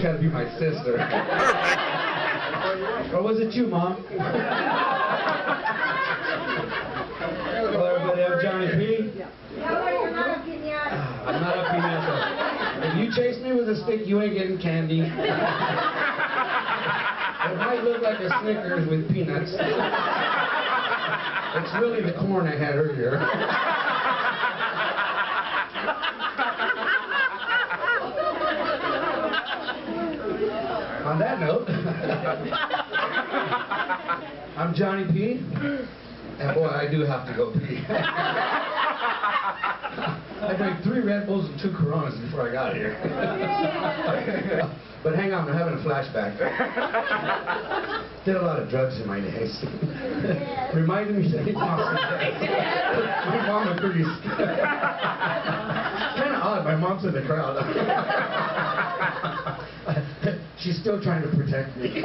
had to be my sister. Or was it you, Mom? Hello, everybody. I'm Johnny P. You're not a pinata. I'm not a pinata. If you chase me with a stick, you ain't getting candy. It might look like a Snickers with peanuts. It's really the corn I had earlier. On that note, I'm Johnny P. And boy, I do have to go pee. I drank 3 Red Bulls and 2 Coronas before I got here. But hang on, I'm having a flashback. Did a lot of drugs in my days. Reminded me that my mom was pretty kind of odd. My mom's in the crowd. She's still trying to protect me.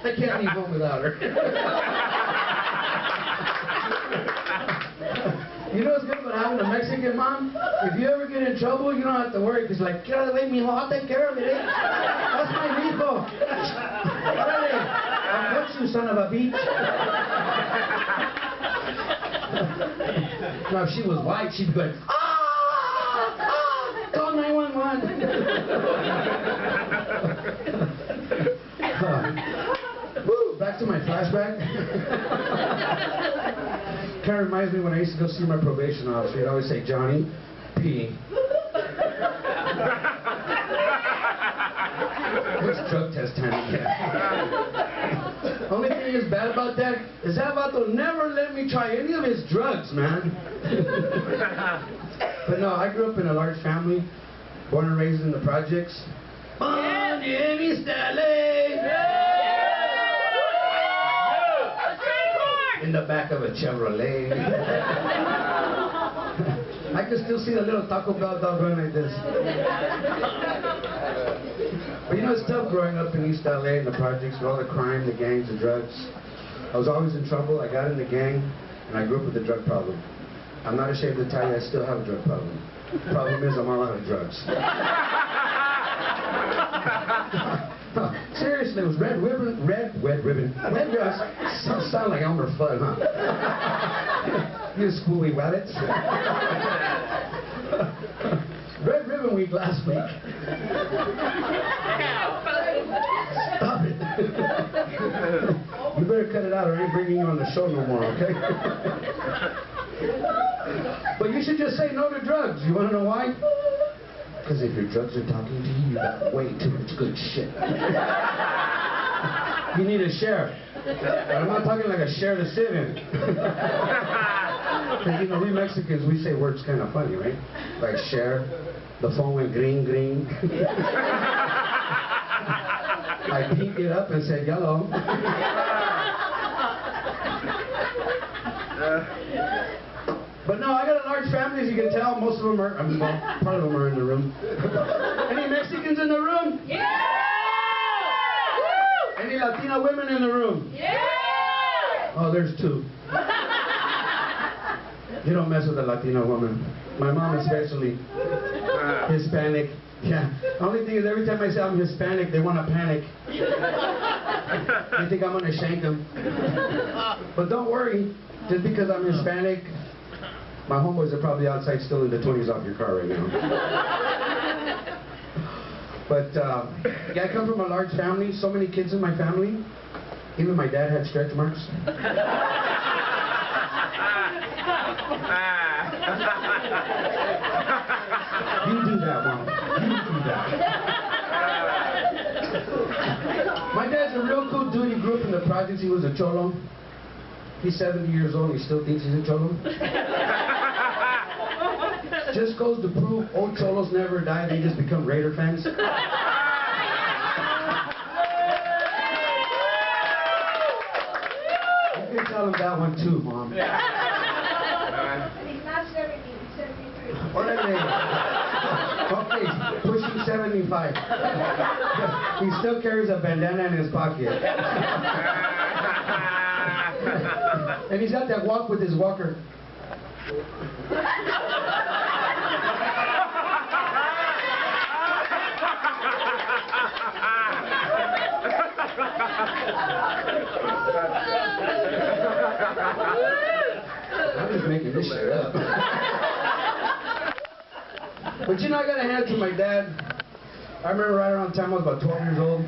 I can't leave home without her. You know what's good about having a Mexican mom? If you ever get in trouble, you don't have to worry, because like, get out of the way, mijo, I'll take care of it, eh? That's my mijo. Really? I'll put you, son of a bitch. Now, if she was white, she'd be going, call 911. Woo, back to my flashback. Kind of reminds me when I used to go see my probation officer. He'd always say, Johnny P. What's drug test time again? Only thing is bad about that is that vato never let me try any of his drugs, man. But no, I grew up in a large family, born and raised in the projects. Born in East LA. In the back of a Chevrolet. I can still see the little Taco Bell dog going like this. But you know, it's tough growing up in East LA in the projects with all the crime, the gangs, the drugs. I was always in trouble. I got in the gang, and I grew up with a drug problem. I'm not ashamed to tell you I still have a drug problem. The problem is I'm all out of drugs. Seriously, it was red dress. Sound like Elmer Fudd, huh? You schooly wabbits. Red Ribbon Week last week. Stop it. You better cut it out or I ain't bringing you on the show no more, okay? But you should just say no to drugs. You want to know why? Because if your drugs are talking to you, you got way too much good shit. You need a share. But I'm not talking like a share to sit in. Because, you know, we Mexicans, we say words kind of funny, right? Like share. The phone went green, green. I pinked it up and said yellow. But no, I got a large family, as you can tell. Most of them are, well, part of them are in the room. Any Mexicans in the room? Yeah! Woo! Any Latina women in the room? Yeah! Oh, there's 2. You don't mess with a Latina woman. My mom especially. Hispanic. Yeah. The only thing is every time I say I'm Hispanic, they want to panic. They think I'm going to shank them. But don't worry. Just because I'm Hispanic, my homeboys are probably outside stealing the 20s off your car right now. But, yeah, I come from a large family. So many kids in my family. Even my dad had stretch marks. You do that, Mom. You do that. My dad's a real cool dude. He grew up in the projects. He was a cholo. He's 70 years old and he still thinks he's a cholo. Just goes to prove old cholos never die. They just become Raider fans. You can tell him that one too, Mom. He's not 70, he's 73. Okay, pushing 75. He still carries a bandana in his pocket. And he's got that walk with his walker. I'm just making this shit up. But you know, I got to hand it to my dad. I remember right around the time I was about 12 years old,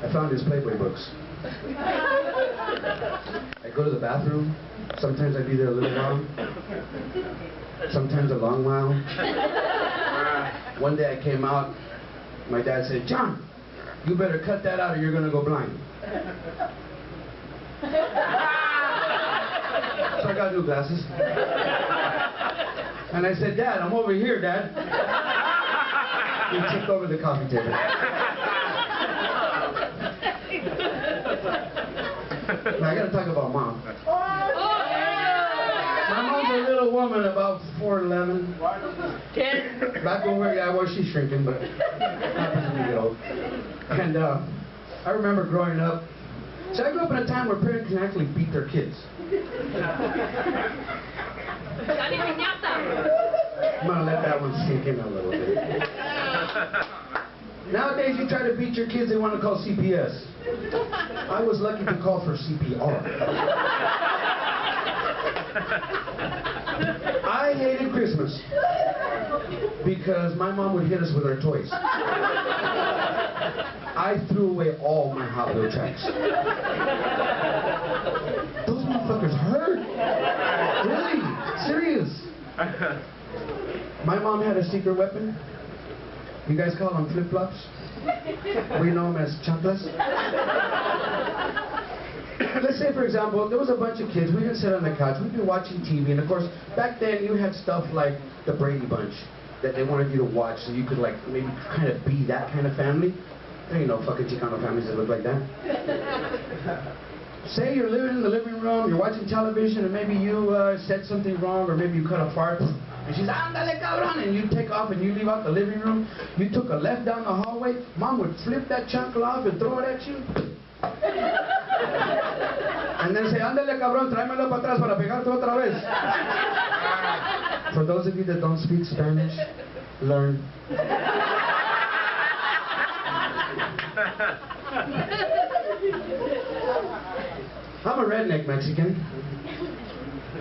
I found his Playboy books. I go to the bathroom. Sometimes I'd be there a little while. Sometimes a long while. One day I came out. My dad said, "John, you better cut that out or you're going to go blind." So I got new glasses. And I said, "Dad, I'm over here, Dad." He tipped over the coffee table. Now I gotta talk about Mom. My mom's a little woman, about 4'11". Back over, yeah, well, she's shrinking, but happens when you get old. And I remember growing up. So I grew up in a time where parents can actually beat their kids. I'm gonna let that one sink in a little bit. Nowadays, you try to beat your kids, they want to call CPS. I was lucky to call for CPR. I hated Christmas because my mom would hit us with our toys. I threw away all my Hot Wheel tracks. Those motherfuckers hurt. Really? Serious. My mom had a secret weapon. You guys call them flip-flops? We know them as chanclas. Let's say, for example, there was a bunch of kids. We didn't sit on the couch. We'd be watching TV. And, of course, back then you had stuff like the Brady Bunch that they wanted you to watch so you could, like, maybe kind of be that kind of family. There ain't no fucking Chicano families that look like that. Say you're living in the living room, you're watching television, and maybe you said something wrong, or maybe you cut a fart, and she's, "Ándale, cabrón," and you take off and you leave out the living room. You took a left down the hallway, Mom would flip that chancla off and throw it at you. And then say, "Ándale, cabrón, tráemelo para atrás para pegarte otra vez." For those of you that don't speak Spanish, learn. I'm a redneck Mexican.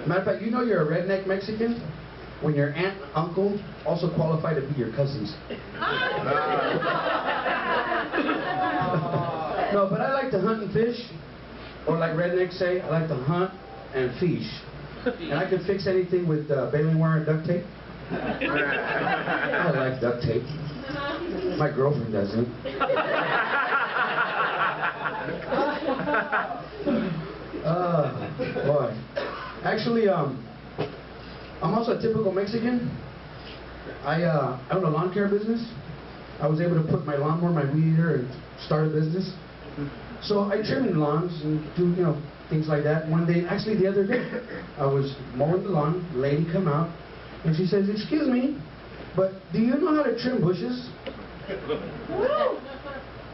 Matter of fact, you know you're a redneck Mexican when your aunt and uncle also qualify to be your cousins. No, but I like to hunt and fish, or like rednecks say, I like to hunt and fish. And I can fix anything with baling wire and duct tape. I like duct tape. My girlfriend doesn't. Boy. Actually, I'm also a typical Mexican. I own a lawn care business. I was able to put my lawnmower, my weed eater, and start a business. So I trim lawns and do, you know, things like that. One day, actually the other day, I was mowing the lawn. A lady come out, and she says, "Excuse me, but do you know how to trim bushes?"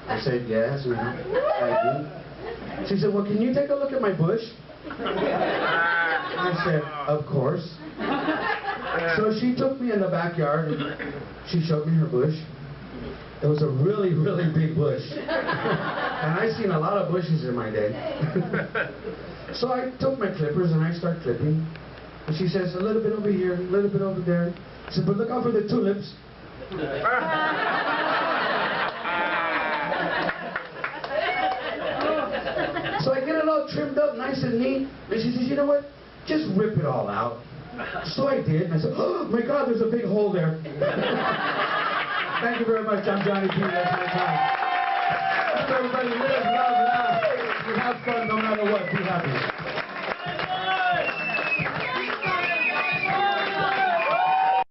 I said, "Yes, ma'am, I do." She said, "Well, can you take a look at my bush?" I said, "Of course." So she took me in the backyard and she showed me her bush. It was a really, really big bush. And I've seen a lot of bushes in my day. So I took my clippers and I start clipping. And she says, "A little bit over here, a little bit over there." I said, "But look out for the tulips." So I get it all trimmed up, nice and neat. And she says, "You know what? Just rip it all out." So I did. And I said, "Oh my God, there's a big hole there." Thank you very much. I'm Johnny P. That's my time. Everybody live, love, laugh. You have fun no matter what. Be happy.